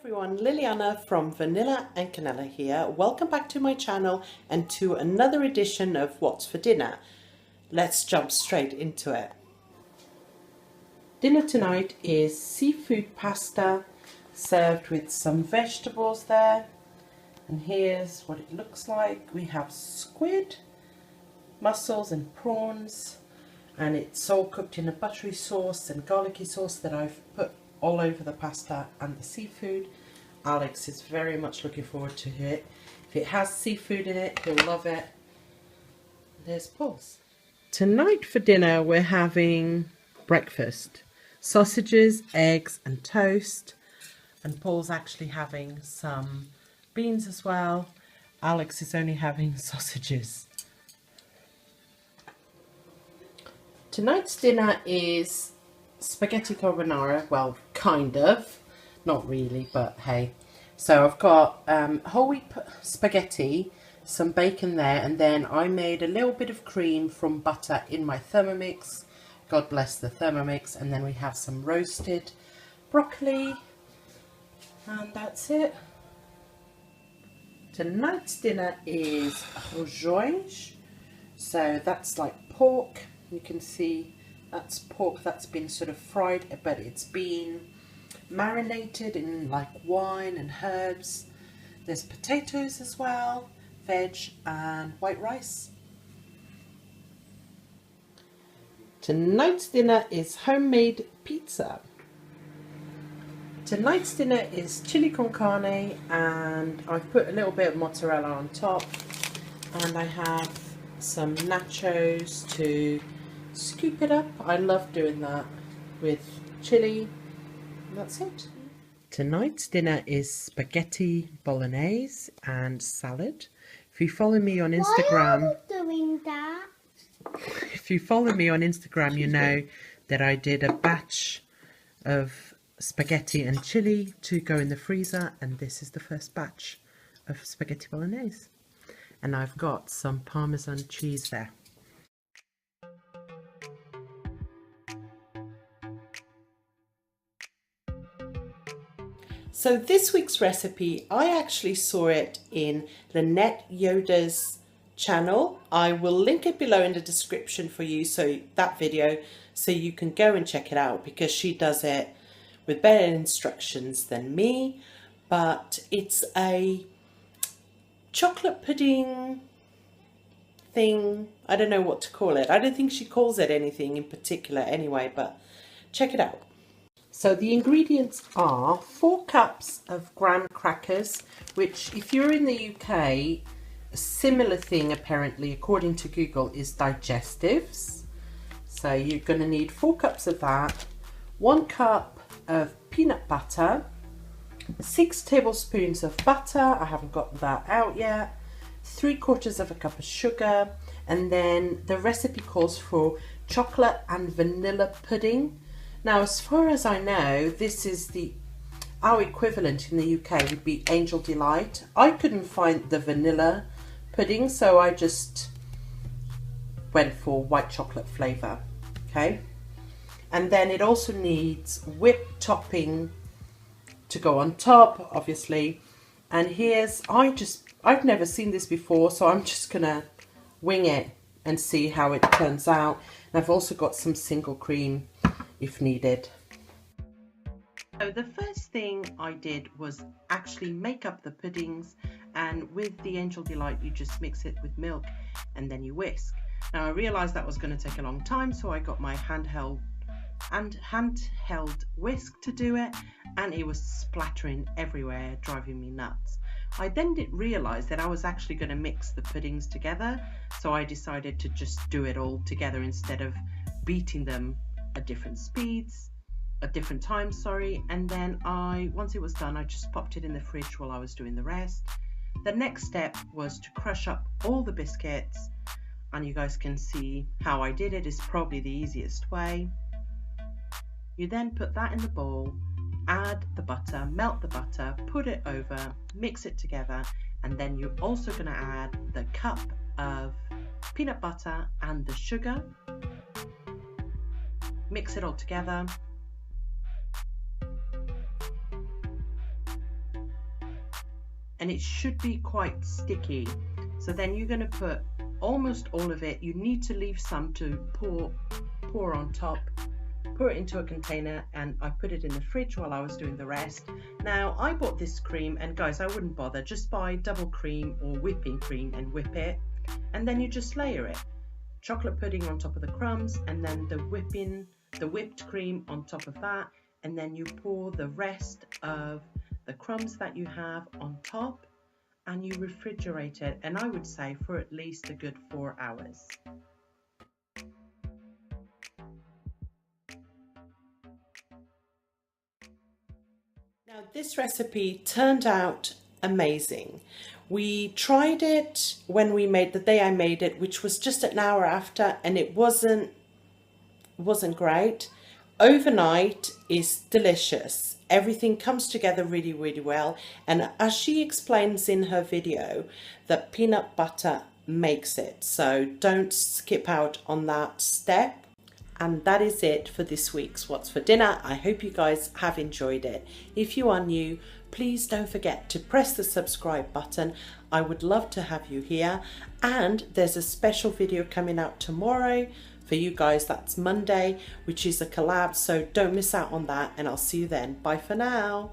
Everyone, Liliana from Vanilla and Canela here. Welcome back to my channel and to another edition of What's for Dinner. Let's jump straight into it. Dinner tonight is seafood pasta served with some vegetables there. And here's what it looks like. We have squid, mussels and prawns, and it's all cooked in a buttery sauce and garlicky sauce that I've put all over the pasta and the seafood. Alex is very much looking forward to it. If it has seafood in it, he'll love it. There's Paul's. Tonight for dinner we're having breakfast. Sausages, eggs and toast. And Paul's actually having some beans as well. Alex is only having sausages. Tonight's dinner is spaghetti carbonara, well, kind of, not really, but hey. So I've got whole wheat spaghetti, some bacon there, and then I made a little bit of cream from butter in my Thermomix. God bless the Thermomix. And then we have some roasted broccoli, and that's it. Tonight's dinner is rojões, so that's like pork. You can see that's pork that's been sort of fried, but it's been marinated in like wine and herbs. There's potatoes as well, veg and white rice. Tonight's dinner is homemade pizza. Tonight's dinner is chili con carne, and I've put a little bit of mozzarella on top, and I have some nachos to scoop it up. I love doing that with chili. And that's it. Tonight's dinner is spaghetti bolognese and salad. If you follow me on Instagram, why are you doing that? If you follow me on Instagram, you know that I did a batch of spaghetti and chili to go in the freezer, and this is the first batch of spaghetti bolognese. And I've got some Parmesan cheese there. So this week's recipe, I actually saw it in Lynette Yoder's channel. I will link it below in the description for you, so that video, so you can go and check it out, because she does it with better instructions than me. But it's a chocolate pudding thing. I don't know what to call it. I don't think she calls it anything in particular anyway, but check it out. So the ingredients are 4 cups of graham crackers, which if you're in the UK, a similar thing apparently according to Google is digestives. So you're going to need 4 cups of that, 1 cup of peanut butter, 6 tablespoons of butter, I haven't got that out yet, 3/4 of a cup of sugar, and then the recipe calls for chocolate and vanilla pudding. Now, as far as I know, this is our equivalent in the UK would be Angel Delight. I couldn't find the vanilla pudding, so I just went for white chocolate flavour, okay? And then it also needs whipped topping to go on top, obviously. And here's, I've never seen this before, so I'm just gonna wing it and see how it turns out. And I've also got some single cream if needed. So the first thing I did was actually make up the puddings, and with the Angel Delight you just mix it with milk and then you whisk. Now I realized that was going to take a long time, so I got my handheld whisk to do it, and it was splattering everywhere, driving me nuts. I then didn't realize that I was actually going to mix the puddings together, so I decided to just do it all together instead of beating them at different speeds, at different times, sorry. And then once it was done, I just popped it in the fridge while I was doing the rest. The next step was to crush up all the biscuits, and you guys can see how I did it. Is probably the easiest way. You then put that in the bowl, add the butter, melt the butter, put it over, mix it together, and then you're also going to add the cup of peanut butter and the sugar. Mix it all together. and it should be quite sticky. So then you're going to put almost all of it. You need to leave some to pour on top. Pour it into a container, and I put it in the fridge while I was doing the rest. Now I bought this cream, and guys, I wouldn't bother, just buy double cream or whipping cream and whip it, and then you just layer it. Chocolate pudding on top of the crumbs, and then the whipped cream on top of that, and then you pour the rest of the crumbs that you have on top, and you refrigerate it, and I would say for at least a good 4 hours. Now this recipe turned out amazing. We tried it when we made, the day I made it, which was just an hour after, and it wasn't great. Overnight is delicious. Everything comes together really, really well. And as she explains in her video, that peanut butter makes it. So don't skip out on that step. And that is it for this week's What's for Dinner. I hope you guys have enjoyed it. If you are new, please don't forget to press the subscribe button. I would love to have you here. And there's a special video coming out tomorrow for you guys. That's Monday, which is a collab. So don't miss out on that. And I'll see you then. Bye for now.